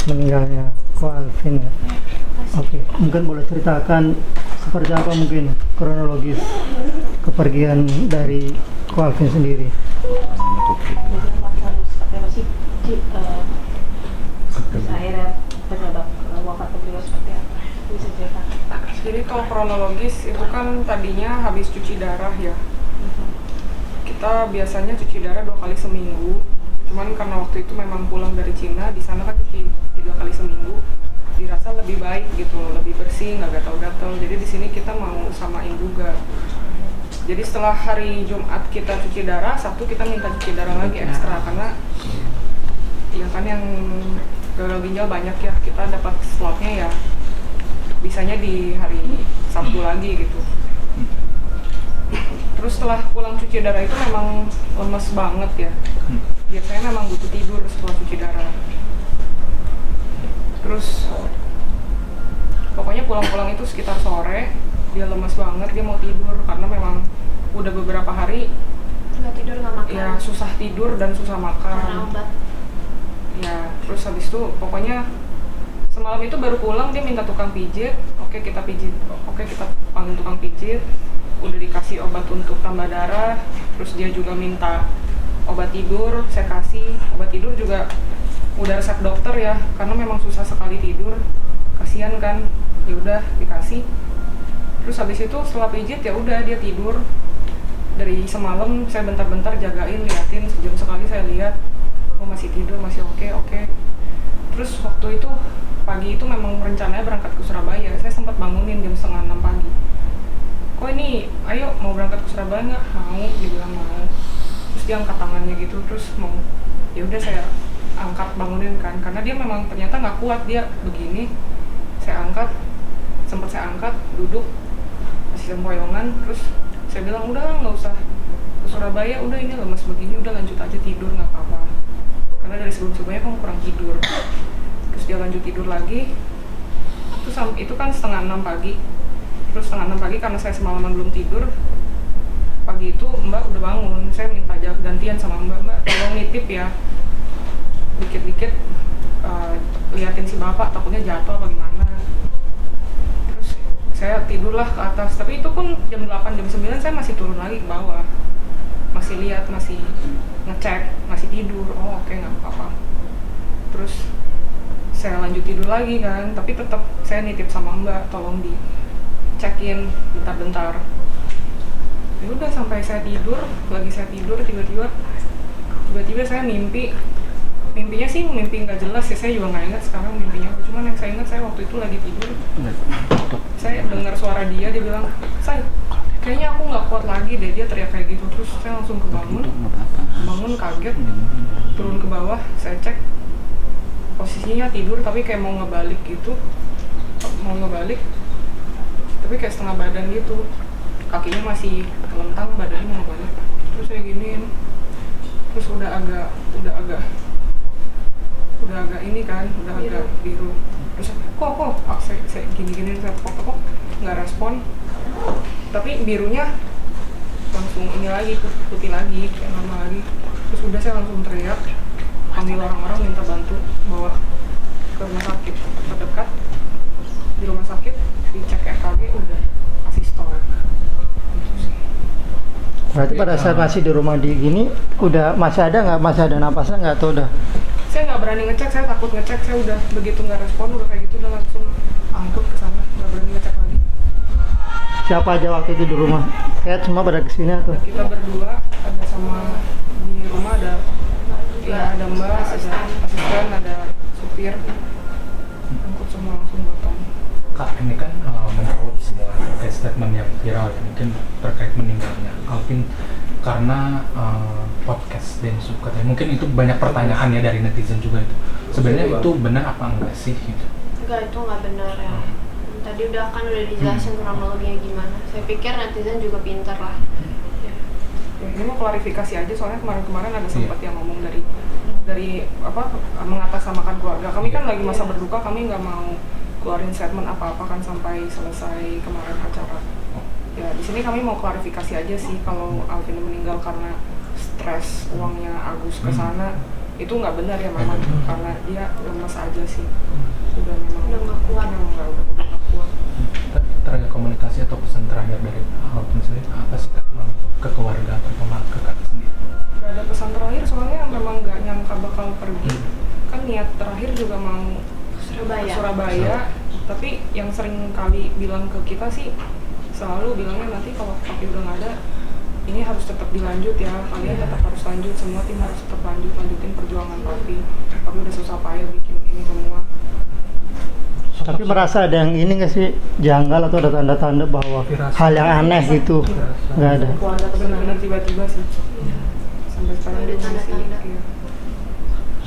meninggalnya Ko Alvin ya. Oke, mungkin boleh ceritakan seperti apa mungkin kronologis kepergian dari Ko Alvin sendiri. Akhirnya penyebab wafat beliau seperti apa? Bisa ceritakan? Jadi kalau kronologis itu kan tadinya habis cuci darah ya. Kita biasanya cuci darah 2 kali seminggu. Cuman karena waktu itu memang pulang dari Cina, di sana kan cuci 3 kali seminggu. Dirasa lebih baik gitu, lebih bersih, nggak gatal-gatal. Jadi di sini kita mau samain juga. Jadi setelah hari Jumat kita cuci darah, Sabtu kita minta cuci darah lagi ekstra karena ya kan yang gagal ginjal banyak ya, kita dapat slotnya ya bisanya di hari Sabtu lagi gitu. Terus setelah pulang cuci darah itu memang lemes banget ya. Biasanya memang butuh tidur setelah cuci darah. Terus pokoknya pulang-pulang itu sekitar sore, dia lemes banget, dia mau tidur karena memang udah beberapa hari Nggak tidur, nggak makan? ya susah tidur dan susah Karena makan. obat? Ya, terus habis itu pokoknya semalam itu baru pulang dia minta tukang pijit. Oke, kita pijit. Oke, kita panggil tukang pijit. Udah dikasih obat untuk tambah darah. Terus dia juga minta obat tidur, saya kasih. Obat tidur juga udah resep dokter ya, karena memang susah sekali tidur. Kasihan kan. Ya udah dikasih. Terus habis itu setelah pijit ya udah dia tidur. Dari semalam saya bentar-bentar jagain, liatin, sejam sekali saya lihat. Oh masih tidur, masih oke. Terus waktu itu pagi itu memang rencananya berangkat ke Surabaya. Saya sempat bangunin jam 5:30 pagi. Kok ini, ayo mau berangkat ke Surabaya nggak? Mau, dia bilang mau. Terus dia angkat tangannya gitu, terus mau. Ya udah saya angkat bangunin kan, karena dia memang ternyata nggak kuat dia begini. Saya angkat, sempat saya angkat, duduk, masih sempoyongan. Terus saya bilang udah nggak usah ke Surabaya, udah ini lemes begini, udah lanjut aja tidur nggak apa-apa. Karena dari sebelum-sebelumnya kamu kurang tidur. Terus dia lanjut tidur lagi. Terus itu kan 5:30 pagi. Terus 5:30 pagi karena saya semalaman belum tidur. Pagi itu Mbak udah bangun. Saya minta gantian sama Mbak tolong nitip ya. Dikit-dikit liatin si bapak takutnya jatuh apa gimana. Terus saya tidurlah ke atas. Tapi itu pun jam 8, jam 9 saya masih turun lagi ke bawah. Masih lihat, masih ngecek, masih tidur. Oh oke, nggak apa-apa. Terus saya lanjut tidur lagi kan, tapi tetap saya nitip sama Mbak tolong dicekin bentar-bentar. Ya udah sampai saya tidur, lagi saya tidur tiba-tiba saya mimpinya sih mimpi nggak jelas ya, saya juga nggak ingat sekarang mimpinya. Cuman yang saya ingat saya waktu itu lagi tidur, saya dengar suara dia bilang, "Say, kayaknya aku nggak kuat lagi deh," dia teriak kayak gitu. Terus saya langsung bangun kaget, turun ke bawah, saya cek posisinya tidur tapi kayak mau ngebalik tapi kayak setengah badan gitu, kakinya masih kelentang, badannya mau ngebalik. Terus saya giniin, terus udah agak ini kan, udah agak biru. Terus kok saya gini-gini, saya kok nggak respon, tapi birunya langsung ini lagi, putih lagi, kayak normal lagi. Terus udah saya langsung teriak, panggil orang-orang minta bantu bawa ke rumah sakit terdekat. Di rumah sakit dicek EKG udah kasih stol. Berarti pada saat masih di rumah di gini udah masih ada napasnya nggak, atau udah? Saya nggak berani ngecek, saya takut ngecek. Saya udah begitu nggak respon, udah kayak gitu udah langsung angkut ke sana, nggak berani ngecek lagi. Siapa aja waktu itu di rumah? Kayak semua pada kesini atau? Ada kita berdua, ada sama di rumah ada Mbak, ada asisten, ada supir, angkut semua langsung gotong. Kak, ini kan menjawab semua terkait statement yang viral ya, mungkin terkait meninggalnya Alvin karena podcast Densu katanya. Mungkin itu banyak pertanyaan ya dari netizen juga itu. Sebenarnya itu benar apa enggak sih gitu? Enggak, itu nggak benar ya. Tadi udah dijelasin kronologinya gimana. Saya pikir netizen juga pintar lah. Ya, ini mau klarifikasi aja, soalnya kemarin ada sempat yang ngomong dari mengatasnamakan keluarga. Kami kan lagi masa berduka, kami nggak mau keluarin statement apa-apa kan sampai selesai kemarin acara. Ya di sini kami mau klarifikasi aja sih, kalau Alvin meninggal karena stres uangnya Agus ke sana, itu nggak benar ya mama, karena dia lemas aja sih, udah Udah nggak kuat. memang udah nggak kuat. Terakhir komunikasi atau pesan terakhir dari Alvin sendiri apa sih Kak, ke keluarga atau ke Kak sendiri? Gak ada pesan terakhir soalnya memang nggak nyangka bakal pergi. Kan niat terakhir juga mau Surabaya. ke Surabaya, tapi yang sering kali bilang ke kita sih selalu bilangnya nanti kalau papi udah nggak ada, ini harus tetap dilanjut ya, kalian tetap harus lanjut, semua tim harus tetap lanjutin perjuangan papi udah susah payah bikin ini semua. Tapi merasa ada yang ini nggak sih, janggal atau ada tanda-tanda bahwa hal yang aneh gitu? Nggak ada. Benar-benar tiba-tiba sih. Sampai sekarang Ada dia masih tanda-tanda. iya.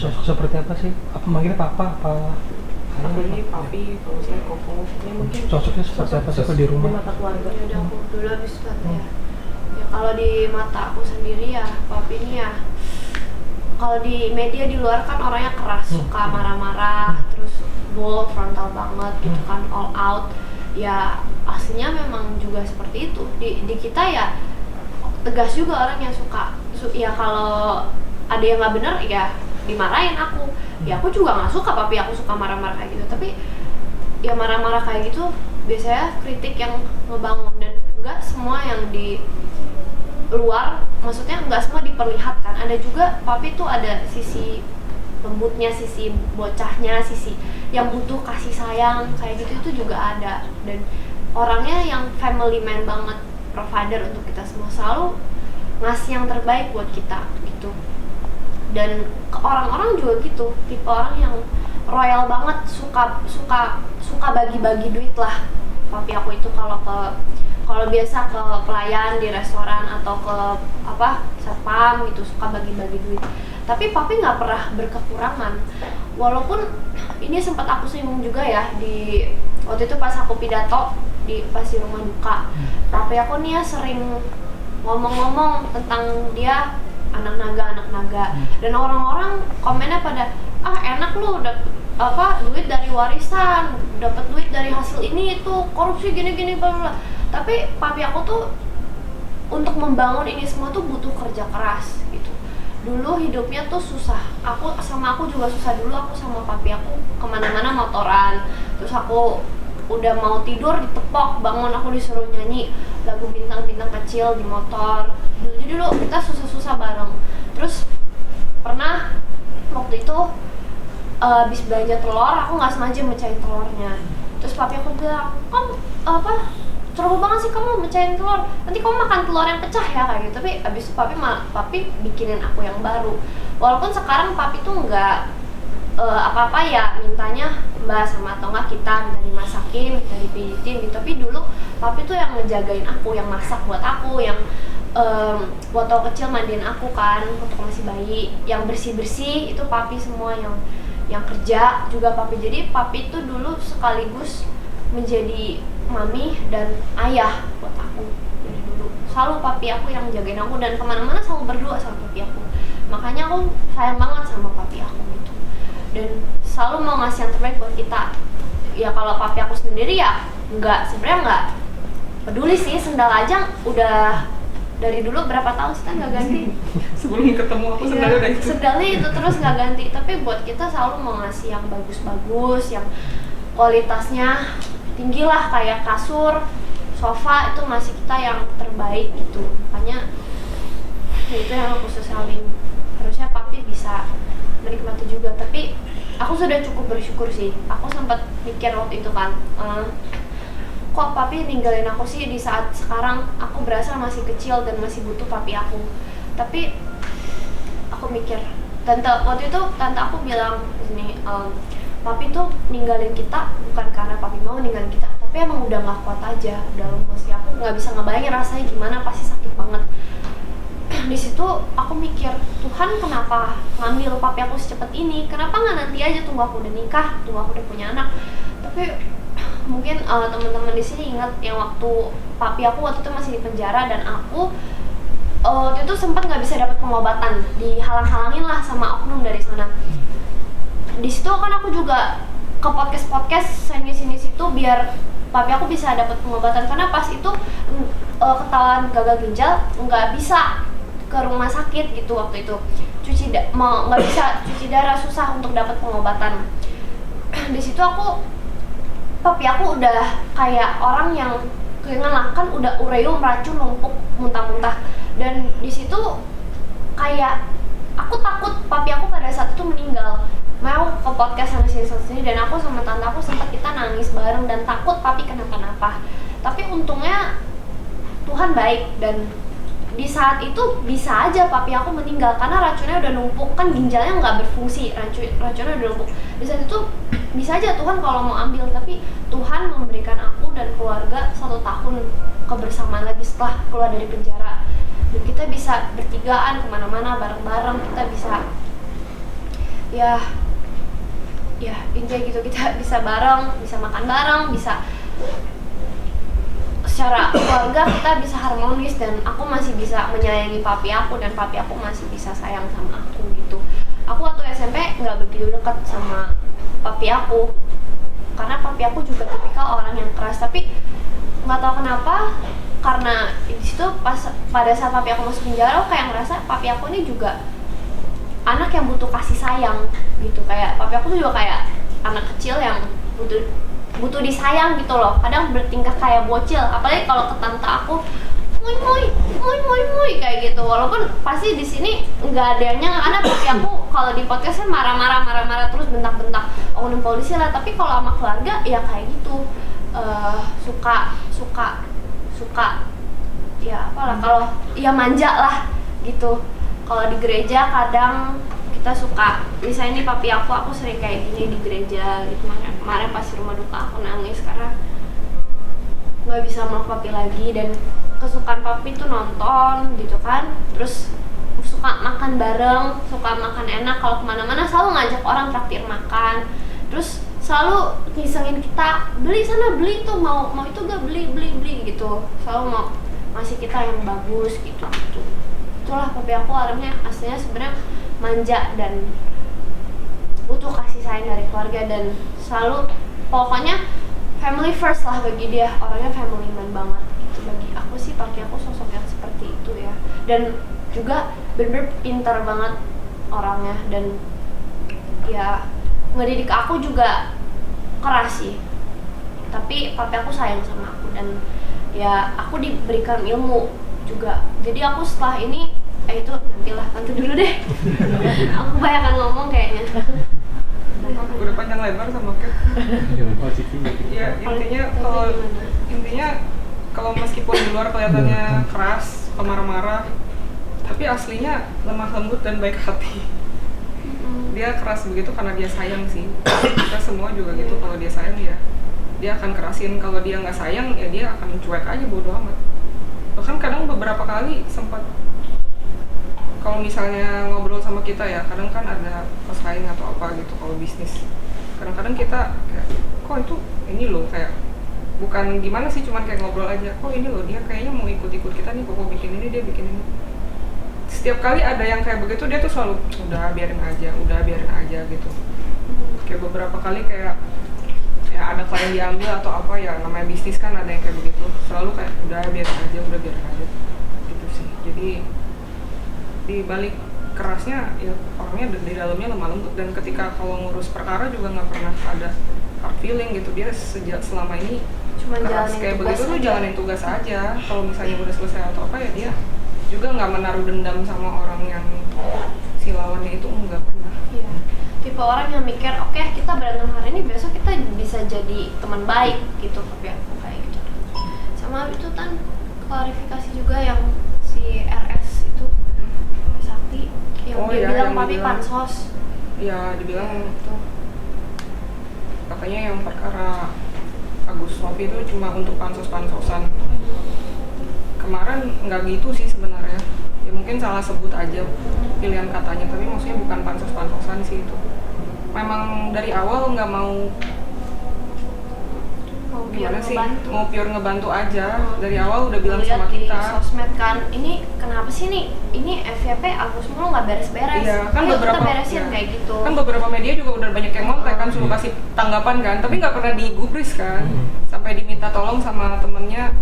Sosok seperti apa sih? Apa manggilnya papa? Apa? Aku ini papi, kalau saya koko. Ini mungkin Sosoknya seperti apa sih kalau di rumah? mata keluarga. Ya udah aku dulu habis itu tante ya. Ya kalau di mata aku sendiri ya papi ini ya, kalau di media di luar kan orangnya keras, suka marah-marah, terus bold, frontal banget gitu kan, all out. Ya aslinya memang juga seperti itu. Di kita ya tegas juga orang yang suka. Ya kalau ada yang nggak benar ya dimarahin aku. Ya aku juga nggak suka papi aku suka marah-marah kayak gitu. Tapi ya marah-marah kayak gitu biasanya kritik yang ngebangun, dan nggak semua yang di luar, maksudnya nggak semua diperlihatkan. Ada juga papi tuh ada sisi lembutnya, sisi bocahnya, sisi yang butuh kasih sayang kayak gitu itu juga ada. Dan orangnya yang family man banget, provider untuk kita semua, selalu ngasih yang terbaik buat kita gitu. Dan orang-orang juga gitu, tipe orang yang royal banget, suka bagi-bagi duit lah. Papi aku itu kalau biasa ke pelayan di restoran atau ke satpam gitu, suka bagi-bagi duit. Tapi papi nggak pernah berkekurangan. Walaupun ini sempat aku singgung juga ya di waktu itu pas aku pidato pas di rumah duka. Papi aku nih ya sering ngomong-ngomong tentang dia anak naga. Dan orang-orang komennya pada enak lu duit dari warisan, dapat duit dari hasil ini itu, korupsi gini bla bla. Tapi papi aku tuh untuk membangun ini semua tuh butuh kerja keras gitu. Dulu hidupnya tuh susah. Aku juga susah dulu. Aku sama papi aku kemana-mana motoran. Terus aku udah mau tidur ditepok, bangun aku disuruh nyanyi lagu bintang-bintang kecil di motor. Jadi dulu kita susah-susah bareng. Terus pernah waktu itu habis belanja telur, aku nggak sengaja mecahin telurnya. Terus papi aku bilang, ceroboh banget sih kamu mecahin telur, nanti kamu makan telur yang pecah ya kayak gitu. Tapi abis itu papi bikinin aku yang baru. Walaupun sekarang papi tuh nggak apa-apa ya, mintanya mbak sama atau nggak kita minta dimasakin, minta dipijitin gitu. Tapi dulu papi tuh yang ngejagain aku, yang masak buat aku, yang waktu kecil mandiin aku kan waktu masih bayi, yang bersih-bersih itu papi semua, yang kerja juga papi. Jadi papi tuh dulu sekaligus menjadi mami dan ayah buat aku dari dulu. Selalu papi aku yang jagain aku, dan kemana-mana selalu berdua sama papi aku. Makanya aku sayang banget sama papi aku gitu. Dan selalu mau ngasih yang terbaik buat kita. Ya kalau papi aku sendiri ya sebenarnya nggak peduli sih. Sendal aja udah dari dulu berapa tahun sih nggak ganti. Sebelum ketemu aku sendalnya udah itu. Sendalnya itu terus nggak ganti. Tapi buat kita selalu mau ngasih yang bagus-bagus, yang kualitasnya tinggi lah, kayak kasur, sofa itu masih kita yang terbaik gitu. Makanya itu yang aku sesalin. Harusnya papi bisa menikmati juga, tapi aku sudah cukup bersyukur sih. Aku sempat mikir waktu itu kan, kok papi ninggalin aku sih di saat sekarang aku berasa masih kecil dan masih butuh papi aku. Tapi aku mikir, waktu itu tante aku bilang gini, papi tuh ninggalin kita bukan karena papi mau ninggalin kita, tapi emang udah gak kuat aja, udah lemes. Aku nggak bisa ngebayangin rasanya gimana, pasti sakit banget. Di situ aku mikir, Tuhan kenapa ngambil papi aku secepat ini? Kenapa nggak nanti aja tunggu aku udah nikah, tunggu aku udah punya anak? Tapi mungkin teman-teman di sini ingat yang waktu papi aku waktu itu masih di penjara, dan aku waktu itu sempat nggak bisa dapat pengobatan, dihalang-halangin lah sama oknum dari sana. Di situ kan aku juga ke podcast sini situ biar papi aku bisa dapat pengobatan, karena pas itu ketahuan gagal ginjal nggak bisa ke rumah sakit gitu waktu itu. nggak bisa cuci darah, susah untuk dapat pengobatan. Di situ papi aku udah kayak orang yang keingetan lah, kan udah ureum racun numpuk muntah-muntah, dan di situ kayak aku takut papi aku pada saat itu meninggal. Mau ke podcast sama sini dan aku sama tante aku sempat kita nangis bareng dan takut papi kenapa-napa. Tapi untungnya Tuhan baik, dan di saat itu bisa aja papi aku meninggal karena racunnya udah numpuk, kan ginjalnya nggak berfungsi, racunnya udah numpuk. Di saat itu bisa aja Tuhan kalau mau ambil, tapi Tuhan memberikan aku dan keluarga 1 tahun kebersamaan lagi setelah keluar dari penjara, dan kita bisa bertigaan kemana-mana bareng-bareng, kita bisa ya intinya gitu, kita bisa bareng, bisa makan bareng, bisa secara keluarga kita bisa harmonis, dan aku masih bisa menyayangi papi aku dan papi aku masih bisa sayang sama aku gitu. Aku waktu SMP nggak begitu dekat sama papi aku karena papi aku juga tipikal orang yang keras, tapi nggak tahu kenapa karena di situ pada saat papi aku masuk penjara, aku kayak ngerasa papi aku ini juga anak yang butuh kasih sayang gitu. Kayak papi aku tuh juga kayak anak kecil yang butuh disayang gitu loh. Kadang bertingkah kayak bocil, apalagi kalau ke tante aku muy kayak gitu. Walaupun pasti di sini nggak adanya, karena papi aku kalau di podcast kan marah-marah terus bentak-bentak oknum polisi lah. Tapi kalau sama keluarga ya kayak gitu, suka ya apalah, kalau ya manja lah gitu. Kalau di gereja kadang kita suka, misalnya nih papi aku sering kayak gini di gereja gitu. Kemarin pas rumah duka aku nangis karena nggak bisa meluk papi lagi, dan kesukaan papi tuh nonton gitu kan, terus suka makan bareng, suka makan enak, kalau kemana-mana selalu ngajak orang traktir makan, terus selalu ngisengin kita beli sana beli tuh, mau itu gak beli gitu, selalu mau ngasih kita yang bagus gitu. Itulah papi aku orangnya aslinya sebenarnya manja dan butuh kasih sayang dari keluarga, dan selalu pokoknya family first lah bagi dia, orangnya family man banget gitu. Bagi aku sih papi aku sosok yang seperti itu ya, dan juga bener-bener pintar banget orangnya, dan ya ngedidik aku juga keras sih, tapi papi aku sayang sama aku, dan ya aku diberikan ilmu juga. Jadi aku setelah ini itu nantilah tante dulu deh. Aku kebanyakan ngomong kayaknya. Udah panjang lebar sama Kat. Ya intinya kalau meskipun di luar kelihatannya keras, marah-marah, tapi aslinya lemah lembut dan baik hati. Dia keras begitu karena dia sayang sih. Kita semua juga gitu, kalau dia sayang ya dia akan kerasin, kalau dia nggak sayang ya dia akan cuek aja, bodo amat. Bahkan kadang beberapa kali sempat, kalau misalnya ngobrol sama kita ya, kadang kan ada pesaing atau apa gitu kalau bisnis, kadang-kadang kita kayak, kok itu ini loh, kayak bukan gimana sih, cuman kayak ngobrol aja, kok ini loh dia kayaknya mau ikut-ikut kita nih, kok bikin ini, dia bikin ini. Setiap kali ada yang kayak begitu, dia tuh selalu udah biarin aja gitu. Kayak beberapa kali kayak ya ada klien diambil atau apa ya, namanya bisnis kan ada yang kayak begitu, selalu kayak udah biarin aja gitu sih. Jadi di balik kerasnya ya orangnya di dalamnya lemah lembut, dan ketika kalau ngurus perkara juga nggak pernah ada hard feeling gitu. Dia selama ini Cuma keras kayak begitu tuh jalanin tugas aja. Kalau misalnya udah selesai atau apa ya dia juga nggak menaruh dendam sama orang yang si lawannya itu, nggak pernah. Iya. Tipe orang yang mikir, oke, kita berantem hari ini, besok kita bisa jadi teman baik gitu. Tapi aku kayak gitu. Sama itu kan klarifikasi juga yang si RS itu, Sakti, yang dia bilang papi pansos. Iya, dibilang gitu. Katanya yang perkara Agus Novi itu cuma untuk pansos-pansosan. Kemarin nggak gitu sih sebenarnya, ya mungkin salah sebut aja pilihan katanya, tapi maksudnya bukan pansos-pansosan sih itu. Memang dari awal nggak mau gimana sih, mau pure ngebantu aja. Dari awal udah bilang sama kita di sosmed kan, ini kenapa sih nih, ini FYP Agus mulu nggak beres-beres. Iya, kan ayo beberapa kita beresin ya, kayak gitu. Kan beberapa media juga udah banyak yang ngontek kan, suruh kasih tanggapan kan, tapi nggak pernah digubris kan. Sampai diminta tolong sama temennya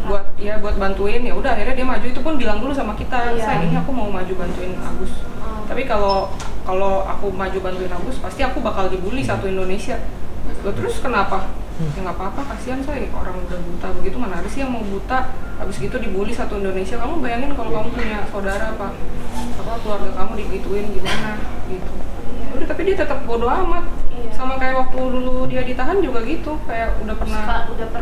buat bantuin, ya udah akhirnya dia maju. Itu pun bilang dulu sama kita, Iya. saya ini aku mau maju bantuin Agus. Tapi kalau aku maju bantuin Agus, pasti aku bakal dibully satu Indonesia. Loh, terus kenapa? Ya nggak apa-apa, kasihan saya orang udah buta begitu, mana ada sih yang mau buta habis gitu dibully satu Indonesia. Kamu bayangin kalau kamu punya saudara apa keluarga kamu digituin gimana gitu. Udah, tapi dia tetap bodo amat. Iya. Sama kayak waktu dulu dia ditahan juga gitu, kayak udah pernah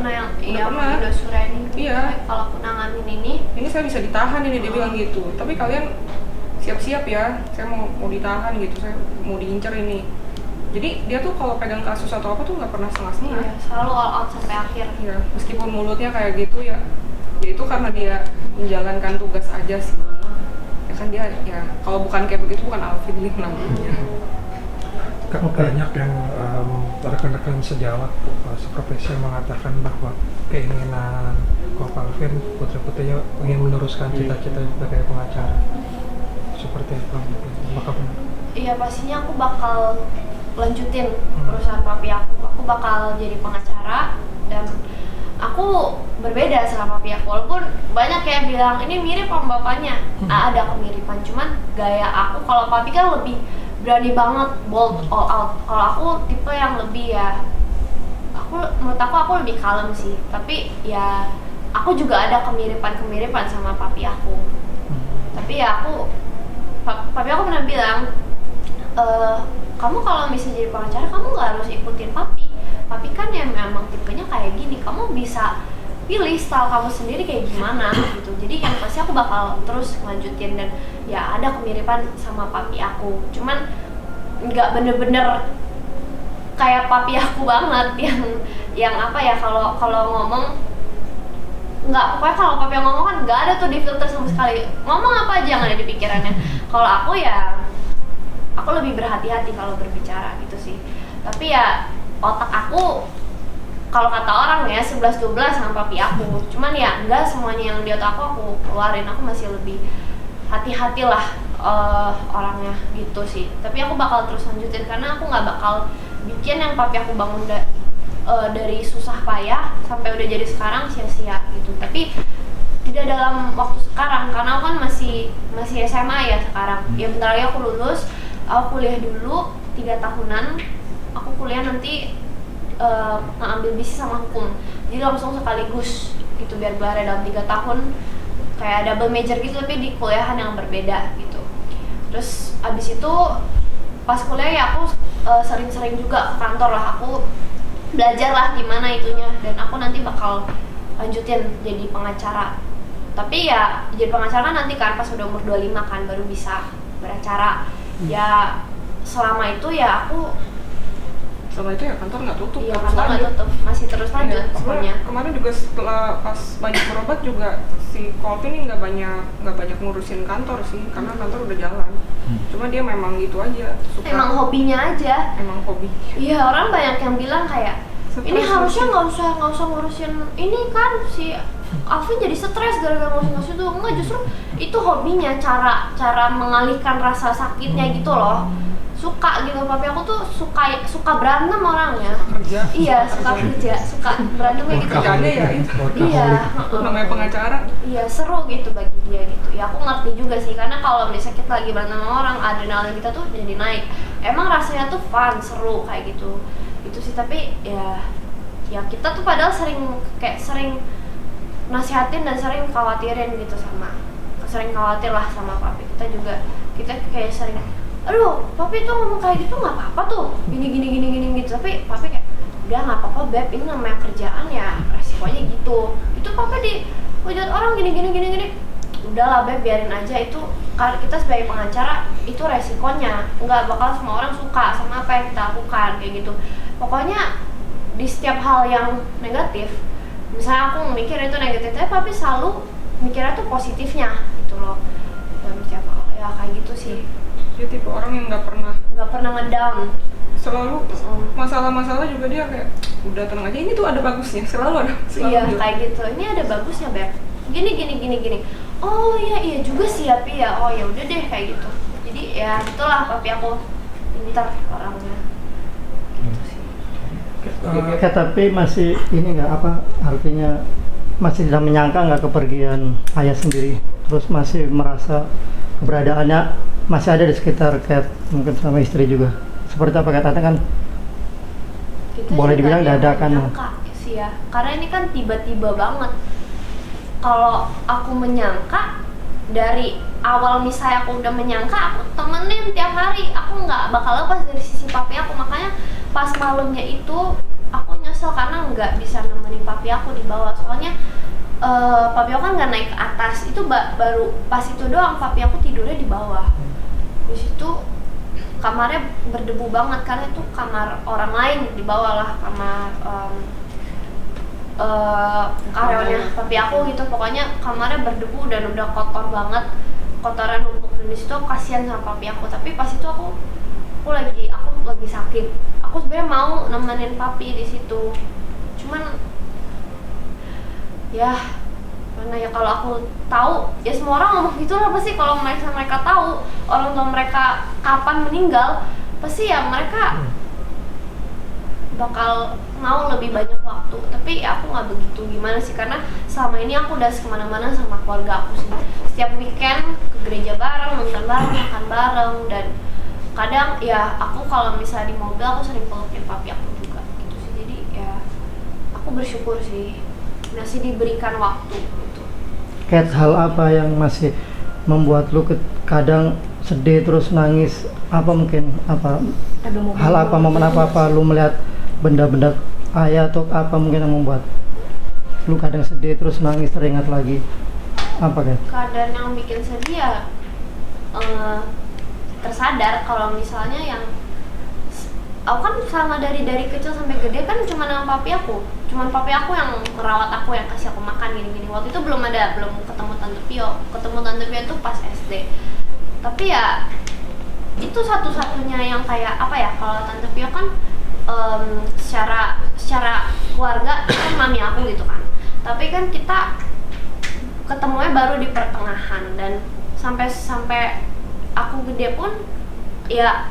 yang pernah. udah surain gitu. Iya. Kalau aku nanganin ini saya bisa ditahan ini, dia bilang gitu. Tapi kalian siap-siap ya, saya mau ditahan gitu, saya mau diincar ini. Jadi dia tuh kalau pegang kasus atau apa tuh nggak pernah setengah-setengah. iya, selalu all out sampai akhir. Ya, meskipun mulutnya kayak gitu ya itu karena dia menjalankan tugas aja sih. Ya kan dia ya kalau bukan kayak begitu bukan Alvin Lim namanya. Banyak yang rekan-rekan sejawat seprofesi yang mengatakan bahwa keinginan Ko Alvin putri-putrinya ingin meneruskan cita-cita sebagai pengacara. Seperti apa? Apakah benar? Iya, pastinya aku bakal lanjutin perusahaan papi aku. Aku bakal jadi pengacara dan aku berbeda sama papi aku. Walaupun banyak yang bilang ini mirip sama bapaknya. Ada kemiripan, cuman gaya aku kalau papi kan lebih berani banget, bold, all out. Kalau aku tipe yang lebih ya, menurut aku lebih kalem sih. Tapi ya aku juga ada kemiripan sama papi aku. Tapi ya papi aku pernah bilang, kamu kalau bisa jadi pengacara kamu nggak harus ikutin papi kan yang memang tipenya kayak gini, kamu bisa pilih style kamu sendiri kayak gimana gitu. Jadi yang pasti aku bakal terus lanjutin dan ya ada kemiripan sama papi aku, cuman nggak bener-bener kayak papi aku banget yang apa ya, kalau ngomong nggak, pokoknya kalau papi yang ngomong kan nggak ada tuh di filter sama sekali, ngomong apa aja yang ada di pikirannya. Kalau aku ya aku lebih berhati-hati kalau berbicara gitu sih. Tapi ya otak aku kalau kata orang ya 11-12 sama papi aku. Cuman ya enggak semuanya yang di otak aku keluarin. Aku masih lebih hati-hati lah orangnya gitu sih. Tapi aku bakal terus lanjutin karena aku nggak bakal bikin yang papi aku bangun dari susah payah sampai udah jadi sekarang sia-sia gitu. Tapi tidak dalam waktu sekarang karena aku kan masih SMA ya sekarang. Ya bentar lagi aku lulus. Aku kuliah dulu 3 tahunan, aku kuliah nanti ngambil bisnis sama hukum, jadi langsung sekaligus gitu biar gelarnya dalam 3 tahun kayak double major gitu tapi di kuliahan yang berbeda gitu. Terus abis itu pas kuliah ya aku sering-sering juga ke kantor lah, aku belajar lah gimana itunya dan aku nanti bakal lanjutin jadi pengacara. Tapi ya jadi pengacara kan nanti kan pas udah umur 25 kan baru bisa beracara. Ya selama itu ya kantor nggak tutup. Iya, kantor nggak tutup, masih terus lanjut ya, pokoknya. Kemarin juga setelah pas banyak berobat juga si Colvin ini nggak banyak ngurusin kantor sih karena kantor udah jalan. Cuma dia memang gitu aja, suka. Emang hobinya aja. Emang hobi. Iya, orang banyak yang bilang kayak ini harusnya nggak usah ngurusin ini kan si Alvin jadi stres gara-gara ngurusin itu. Enggak, justru itu hobinya, cara mengalihkan rasa sakitnya gitu loh. Suka gitu, papi aku tuh suka berantem orangnya. Kerja. Iya, suka kerja, suka berantem kayak gitu. Kerjaannya ya itu. Iya, namanya pengacara. Iya, seru gitu bagi dia gitu. Ya aku ngerti juga sih karena kalau misalnya kita lagi berantem sama orang, adrenalin kita tuh jadi naik. Emang rasanya tuh fun, seru kayak gitu. Itu sih, tapi ya kita tuh padahal sering nasihatin dan sering khawatirin gitu sering khawatir lah sama papi. Kita kayak sering, aduh papi tuh ngomong kayak gitu nggak apa-apa tuh gini gitu, tapi papi kayak udah nggak apa-apa beb, ini namanya kerjaan ya resikonya gitu. Itu papi dihujat orang gini udahlah beb, biarin aja. Itu kita sebagai pengacara itu resikonya, nggak bakal semua orang suka sama apa yang kita lakukan kayak gitu. Pokoknya di setiap hal yang negatif, misalnya aku mikir itu negatif, tapi papi selalu mikirnya tuh positifnya gitu loh. Dan setiap hal ya kayak gitu sih. Dia tipe orang yang nggak pernah ngedown. Selalu masalah-masalah juga dia kayak udah tenang aja, ini tuh ada bagusnya, selalu Iya juga. kayak gitu, ini ada bagusnya beb, gini. Oh iya juga sih ya Pi ya, oh ya udah deh kayak gitu. Jadi ya itulah papi aku pintar orangnya. Gitu sih. Tapi masih ini nggak apa artinya masih tidak menyangka nggak kepergian ayah sendiri, terus masih merasa keberadaannya masih ada di sekitar Kat, mungkin sama istri juga. Seperti apa Kat? Tante kan Kita boleh juga dibilang ada yang dadakan. menyangka sih ya, karena ini kan tiba-tiba banget. Kalau aku menyangka dari awal, misalnya aku udah menyangka, aku temenin tiap hari, aku nggak bakal lepas dari sisi papi aku. Makanya pas malamnya itu aku nyesel karena nggak bisa nemenin papi aku di bawah. Soalnya papi aku kan nggak naik ke atas, itu baru pas itu doang papi aku tidurnya di bawah. Di situ kamarnya berdebu banget karena itu kamar orang lain di bawah lah, kamar karyawannya papi aku gitu. Pokoknya kamarnya berdebu dan udah kotor banget, kotoran numpuk di situ. Kasihan sama papi aku, tapi pas itu aku lagi sakit. Aku sebenarnya mau nemenin papi di situ, cuman ya mana ya, kalau aku tahu ya, semua orang ngomong gitu lah pasti. Kalau mereka tahu orang tua mereka kapan meninggal, pasti ya mereka bakal mau lebih banyak waktu. Tapi ya aku nggak begitu gimana sih, karena selama ini aku udah kemana-mana sama keluarga aku sih. Setiap weekend ke gereja bareng, nonton bareng, makan bareng, dan kadang ya aku kalau misalnya di mobil aku sering pelukin papi aku juga gitu sih. Jadi ya aku bersyukur sih masih diberikan waktu gitu. Kat, hal apa yang masih membuat lu kadang sedih terus nangis? Apa mungkin apa Ada momen hal apa, momen apa lu melihat benda-benda ayah atau apa mungkin yang membuat lu kadang sedih terus nangis teringat lagi? Apa Kat? Keadaan yang bikin sedih ya tersadar kalau misalnya yang aku kan sama dari kecil sampai gede kan cuma sama papi aku yang merawat aku, yang kasih aku makan gini-gini. Waktu itu belum ketemu Tante Pio tuh pas SD. Tapi ya itu satu-satunya yang kayak apa ya, kalau Tante Pio kan secara keluarga kan mami aku gitu kan. Tapi kan kita ketemunya baru di pertengahan, dan sampai aku gede pun ya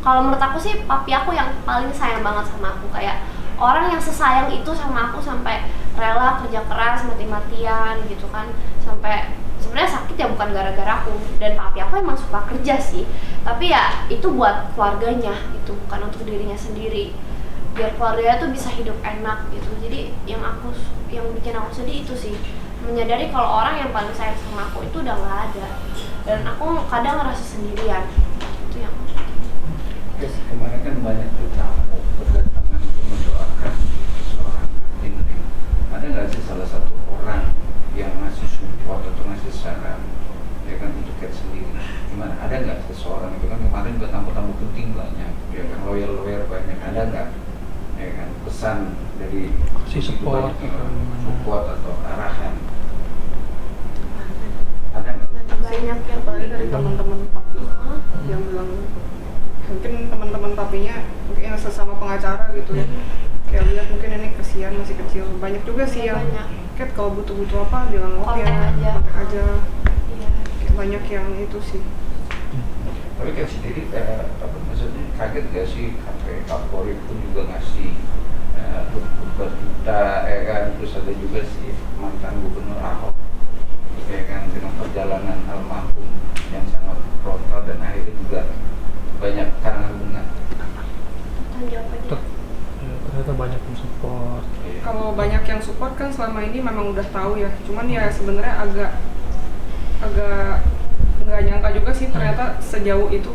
kalau menurut aku sih papi aku yang paling sayang banget sama aku. Kayak orang yang sesayang itu sama aku, sampai rela kerja keras mati-matian gitu kan. Sampai sebenarnya sakit ya bukan gara-gara aku, dan papi aku emang suka kerja sih, tapi ya itu buat keluarganya, itu bukan untuk dirinya sendiri, biar keluarganya tuh bisa hidup enak gitu. Jadi yang bikin aku sedih itu sih, menyadari kalau orang yang paling sayang sama aku itu udah nggak ada, dan aku kadang ngerasa sendirian. Itu yang kemarin kan banyak tuh tamu berdatangan untuk mendoakan seorang Henry. Ada nggak sih salah satu orang yang ngasih support atau ngasih saran ya kan untuk Kat sendiri? Gimana? Ada nggak seseorang itu kan kemarin buat tamu-tamu penting banyak, ya kan lawyer banyak. Ada nggak ya kan pesan dari Si support support atau arahan? Ada nggak? banyak yang paling dari teman-teman papi yang bilang, mungkin teman-teman papinya mungkin yang sesama pengacara gitu ya, kayak lihat mungkin ini kesian masih kecil. Banyak juga sih yang banyak. Kat kalau butuh apa bilang oke Kontak aja. kontak aja. Iya. Kayak banyak yang itu sih. Tapi Kat sendiri apa maksudnya kaget gak sih sampai Kapolri pun juga ngasih beberapa juta ya kan, terus ada juga si mantan gubernur Ahok ya kan dengan perjalanan almarhum yang sangat frontal dan akhirnya juga banyak karangan bunga. Tanggung jawab aja. ternyata banyak yang support. Kalau banyak yang support kan selama ini memang udah tahu ya. Cuman ya sebenarnya agak nggak nyangka juga sih ternyata sejauh itu.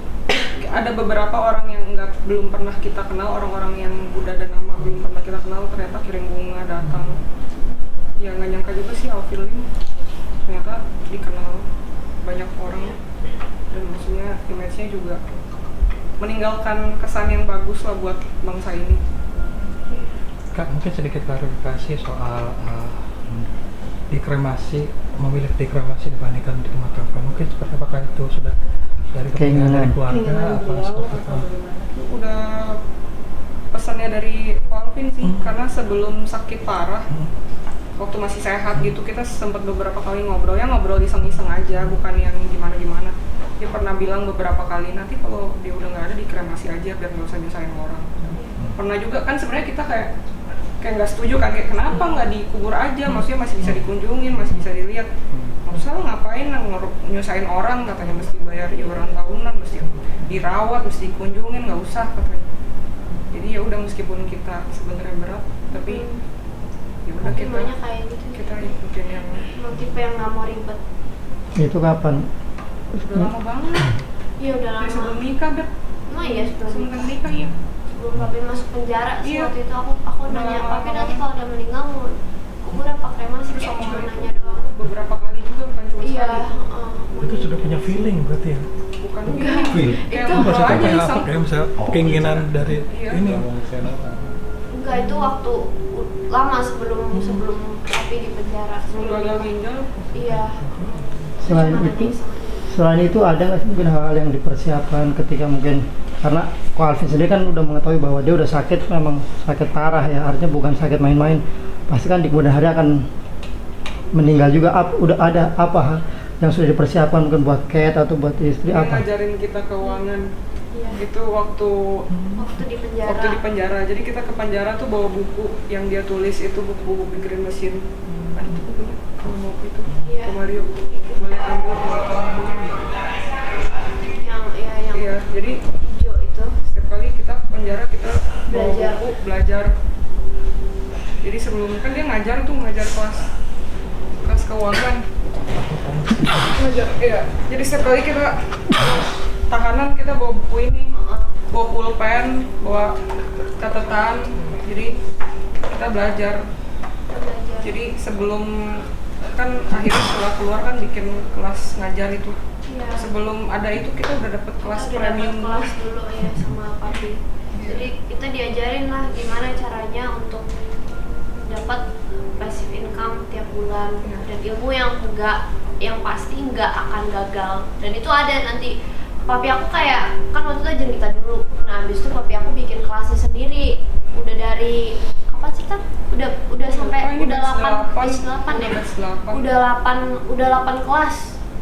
Ada beberapa orang yang belum pernah kita kenal, orang-orang yang udah ada nama belum pernah kita kenal, ternyata kirim bunga datang. Ya nggak nyangka juga sih Alvin Lim ternyata dikenal banyak orang, dan maksudnya image-nya juga meninggalkan kesan yang bagus lah buat bangsa ini. Kak, mungkin sedikit klarifikasi soal dikremasi, memilih dikremasi dibandingkan dimakamkan. Mungkin seperti apakah itu sudah dari kepentingan dari keluarga apa seperti apa? Udah pesannya dari Alvin sih, karena sebelum sakit parah, waktu masih sehat gitu, kita sempat beberapa kali ngobrol iseng-iseng aja, bukan yang gimana-gimana. Dia pernah bilang beberapa kali, nanti kalau dia udah nggak ada dikremasi aja biar nggak usah nyusahin orang. Pernah juga kan sebenarnya kita kayak kayak nggak setuju kan, kayak kenapa nggak dikubur aja, maksudnya masih bisa dikunjungin, masih bisa dilihat. Maksudnya ngapain nyusahin orang, katanya mesti bayar iuran tahunan, mesti dirawat, mesti dikunjungin, nggak usah katanya. Jadi ya udah, meskipun kita sebenarnya berat, tapi ya udah kita Maunya kayak gitu. kita ikutin yang Emang tipe yang nggak mau ribet. Itu kapan? udah lama banget. Iya udah Dari lama. sebelum nikah, Bet. Emang iya sebelum Sebelum nikah ya. sebelum papi masuk penjara sih Iya. waktu itu aku Udah nanya lama papi nanti banget. kalau udah meninggal mau kubur apa kremasi, Terus kayak sama cuma itu nanya doang. beberapa kali juga, bukan cuma Iya. sekali. Itu sudah punya feeling berarti ya. Bukan Enggak. gini. Kayak Itu ngobrol Maksudnya aja kayak apa? iseng. Kayak misalnya keinginan dari Iya. ini. Enggak, itu waktu lama sebelum papi di penjara. Sebelum gagal ginjal. Iya. Selain Cuma itu, nanya iseng. selain itu ada nggak sih mungkin hal-hal yang dipersiapkan ketika mungkin, karena Ko Alvin sendiri kan udah mengetahui bahwa dia udah sakit, memang sakit parah ya, artinya bukan sakit main-main, pasti kan di kemudian hari akan meninggal juga. Udah ada apa yang sudah dipersiapkan mungkin buat Kate atau buat istri Dia apa? ngajarin kita keuangan. Iya. Itu waktu Waktu di penjara. di penjara. Jadi kita ke penjara tuh bawa buku yang dia tulis, itu buku Big Green Machine. Nah, itu bukunya. Kalau mau itu Iya. ke Mario boleh ambil. Yang Iya, jadi hijau itu. setiap kali kita ke penjara kita bawa Belajar. buku, belajar. Jadi sebelum kan dia ngajar kelas keuangan. Ngajar, iya. Jadi setiap kali kita tahanan kita bawa buku ini, bawa pulpen, bawa catatan. Jadi kita belajar. Jadi sebelum kan akhirnya setelah keluar kan bikin kelas ngajar itu. Iya. Sebelum ada itu kita udah dapet kelas Kita udah premium dapet kelas dulu ya sama papi. Jadi kita diajarin lah gimana caranya untuk dapat passive income tiap bulan, Iya. dan ilmu yang pasti nggak akan gagal. Dan itu ada nanti. Papi aku kayak kan waktu itu ajarin kita dulu. Nah habis itu papi aku bikin kelasnya sendiri. Udah dari kapan sih kan? Udah sampai Oh, ini udah batch 8 8. ya. Batch 8. Udah 8 kelas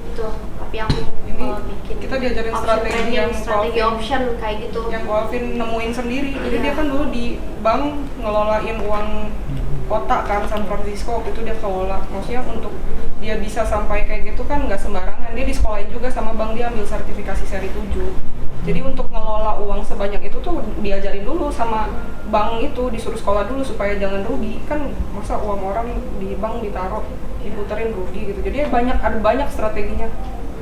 itu. Papi aku Ini bikin. kita diajarin option strategi trading, yang strategi Alvin- option kayak gitu. yang Alvin nemuin sendiri. Jadi Iya. dia kan dulu di bank ngelolain uang kota kan, San Francisco, itu dia kelola. Maksudnya untuk dia bisa sampai kayak gitu kan nggak sembarangan. Dia disekolahin juga sama bank, dia ambil sertifikasi seri 7. Jadi untuk ngelola uang sebanyak itu tuh diajarin dulu sama bank itu, disuruh sekolah dulu supaya jangan rugi. Kan masa uang orang di bank ditaruh, diputerin rugi gitu. Jadi ada banyak strateginya.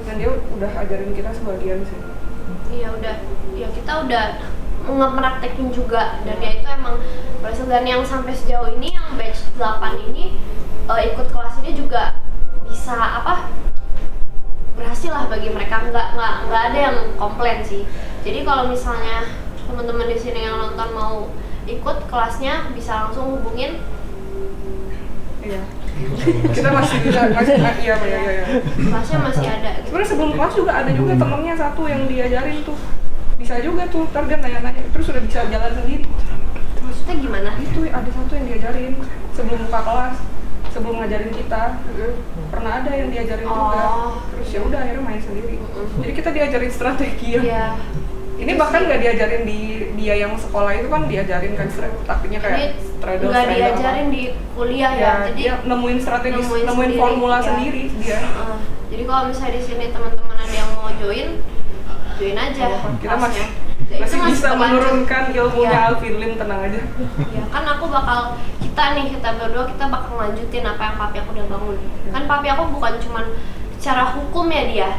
Dan dia udah ajarin kita sebagian sih. Iya udah, ya kita udah ngepraktekin juga, dan ya itu emang berhasil. Dan yang sampai sejauh ini yang batch 8 ini ikut kelas ini juga bisa berhasil lah bagi mereka, nggak ada yang komplain sih. Jadi kalau misalnya teman-teman di sini yang nonton mau ikut kelasnya bisa langsung hubungin. Iya. Kita masih iya. Kelasnya masih ada gitu. Sebenarnya sebelum kelas juga ada juga temennya satu yang diajarin tuh. Bisa juga tuh, ntar dia nanya-nanya, terus udah bisa jalan sendiri. Maksudnya gimana? Itu ada satu yang diajarin sebelum buka kelas, sebelum ngajarin kita. Pernah ada yang diajarin juga. Terus ya udah akhirnya main sendiri. Jadi kita diajarin strategi ya. Iya. Ini bahkan nggak diajarin di dia yang sekolah itu kan diajarin kan taktiknya Ini kayak trader nggak diajarin di kuliah ya. Jadi dia nemuin strategi, nemuin sendiri, formula ya. sendiri dia. Jadi kalau misalnya di sini teman-teman ada yang mau join aja. Kita kelasnya. masih Itu bisa berlanjut. menurunkan ilmunya Iya. Alvin Lim, tenang aja. Ya kan aku kita berdua kita bakal lanjutin apa yang papi aku udah bangun. Kan papi aku bukan cuman secara hukum ya dia,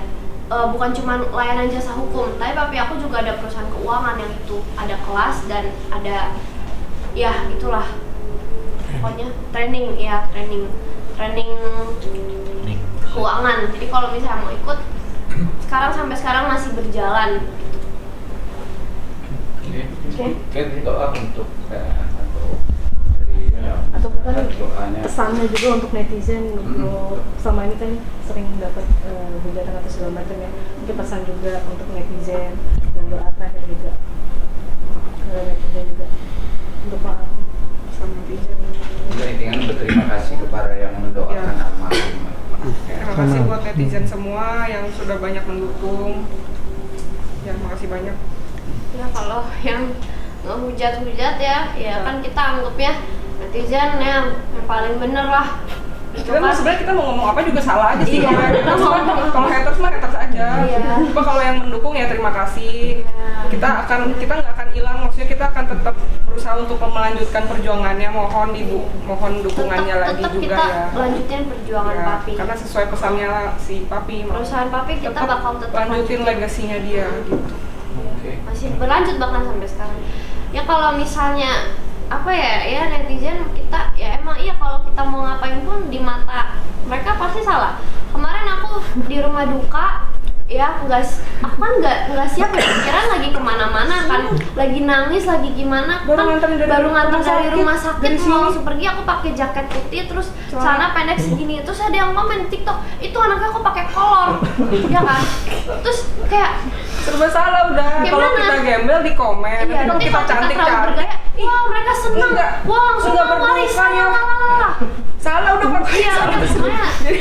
bukan cuman layanan jasa hukum, tapi papi aku juga ada perusahaan keuangan yang itu ada kelas dan ada ya itulah pokoknya training keuangan. Jadi kalau misalnya mau ikut sampai sekarang masih berjalan. Kan doa untuk dari Atau bukan doanya. pesannya juga untuk netizen, untuk selama ini kan sering dapat hujatan atau segala macam ya, mungkin pesan juga untuk netizen dan doa terakhir juga ke netizen juga untuk maaf sama netizen. Juga intinya berterima kasih kepada yang mendoakan Ya. almarhum. Terima kasih buat netizen semua yang sudah banyak mendukung. Ya, makasih banyak. Ya kalau yang ngehujat-hujat ya kan kita anggapnya nanti netizen yang paling bener lah. Kita mah sebenarnya kita mau ngomong apa juga salah aja sih. Iya. Kita kalau haters mah haters aja. Iya. Cuma kalau yang mendukung ya terima kasih. Iya. Kita nggak akan hilang, maksudnya kita akan tetap berusaha untuk melanjutkan perjuangannya. Mohon dukungannya lagi tetap juga kita ya. lanjutin perjuangan Ya, Papi. karena sesuai pesannya si Papi. Perusahaan Papi kita tetap bakal tetap lanjutin legasinya dia gitu. Oke. masih berlanjut bahkan sampai sekarang. Ya kalau misalnya apa ya netizen kita ya emang iya kalau kita mau ngapain pun di mata mereka pasti salah. Kemarin aku di rumah duka ya aku kan nggak siap ya, pikiran lagi kemana-mana kan, lagi nangis lagi gimana Baru kan, nganterin baru nganter dari rumah sakit dari mau sini. langsung pergi, aku pakai jaket putih terus celana pendek segini, terus ada yang komen di TikTok itu anaknya aku pakai kolor ya kan, terus kayak Serba salah udah. Kalau Gimana? kita gembel di komen, iya, tapi kalau nanti kita kalau kita terlalu cantik-cantik, bergaya, wah mereka seneng, enggak, wah langsung enggak laris, berdosa ya. salah udah pakai iya salah. udah semuanya. Jadi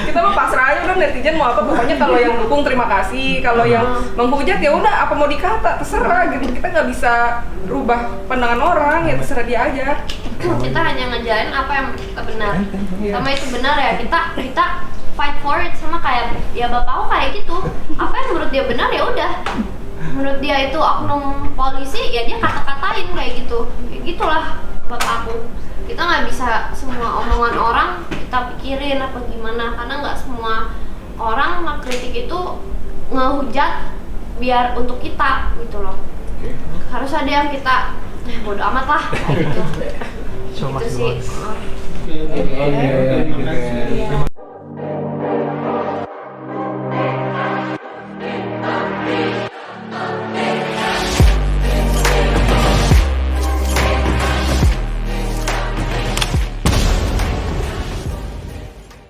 kita mah pasrah aja udah, netizen mau apa, pokoknya kalau yang dukung terima kasih, kalau yang menghujat ya udah apa mau dikata terserah gitu, kita nggak bisa rubah pandangan orang, ya terserah dia aja. Kita hanya ngejalanin apa yang menurut kita benar, Iya. sama itu benar ya kita fight for it, sama kayak ya bapakku kayak gitu, apa yang menurut dia benar ya udah, menurut dia itu oknum polisi ya dia kata-katain kayak gitu, kayak gitulah bapakku. Kita nggak bisa semua omongan orang kita pikirin apa gimana, karena nggak semua orang ngekritik itu ngehujat biar untuk kita gitu loh. Harus ada yang kita bodo amat lah kayak gitu. So Itu much sih. luas. Oke.